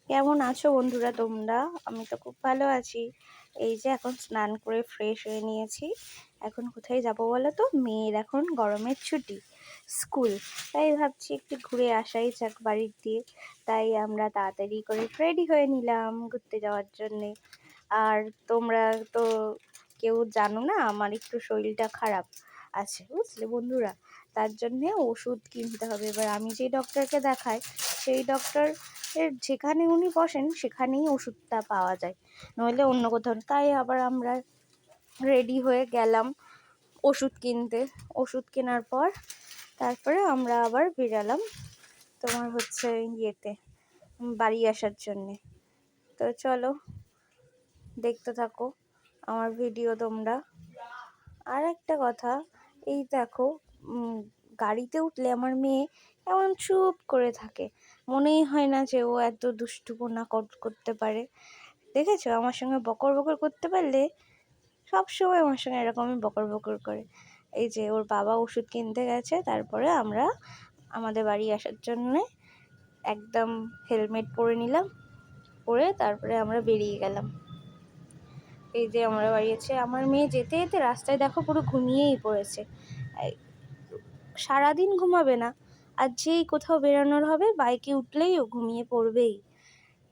কেমন আছো বন্ধুরা তোমরা? আমি তো খুব ভালো আছি। এই যে এখন স্নান করে ফ্রেশ হয়ে নিয়েছি। এখন কোথায় যাব বলো তো? মেয়ের এখন গরমের ছুটি, স্কুল। তাই ভাবছি একটু ঘুরে আসাই যাক বাড়ির দিয়ে। তাই আমরা তাড়াতাড়ি করে রেডি হয়ে নিলাম ঘুরতে যাওয়ার জন্যে। আর তোমরা তো কেউ জানো না আমার একটু শরীরটা খারাপ আছে, বুঝলে বন্ধুরা। তার জন্যে ওষুধ কিনতে হবে। এবার আমি যে ডক্টরকে দেখাই সেই ডক্টর যেখানে উনি বসেন সেখানেই ওষুধটা পাওয়া যায়, নইলে অন্য কোথাও না। তাই আবার আমরা রেডি হয়ে গেলাম ওষুধ কিনতে। ওষুধ কেনার পর তারপরে আমরা আবার বেরালাম তোমার হচ্ছে ইয়েতে, বাড়ি আসার জন্যে। তো চলো দেখতে থাকো আমার ভিডিও তোমরা। আর একটা কথা, এই দেখো, গাড়িতে উঠলে আমার মেয়ে এমন চুপ করে থাকে, মনেই হয় না যে ও এত দুষ্টুপনা করতে পারে। দেখেছো, আমার সঙ্গে বকর বকর করতে পারলে সব সময় আমার সঙ্গে এরকমই বকর বকর করে। এই যে ওর বাবা ওষুধ কিনতে গেছে, তারপরে আমরা আমাদের বাড়ি আসার জন্যে একদম হেলমেট পরে নিলাম, পরে তারপরে আমরা বেরিয়ে গেলাম। এই যে আমরা বাড়ি আছে, আমার মেয়ে যেতে যেতে রাস্তায় দেখো পুরো ঘুমিয়েই পড়েছে। সারাদিন ঘুমাবে না, আর যেই কোথাও বেরোনোর হবে বাইকে উঠলেই ও ঘুমিয়ে পড়বেই।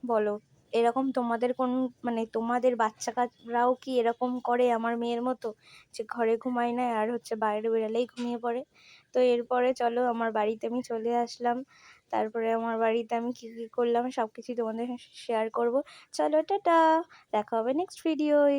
বলো, এরকম তোমাদের কোন মানে তোমাদের বাচ্চারাও কি এরকম করে আমার মেয়ের মতো, যে ঘরে ঘুমায় না আর হচ্ছে বাইরে বেরোলেই ঘুমিয়ে পড়ে? তো এরপরে চলো আমার বাড়িতে আমি চলে আসলাম। তারপরে আমার বাড়িতে আমি কী কী করলাম সব কিছুই তোমাদের শেয়ার করব। চলো টাটা, দেখা হবে নেক্সট ভিডিওয়।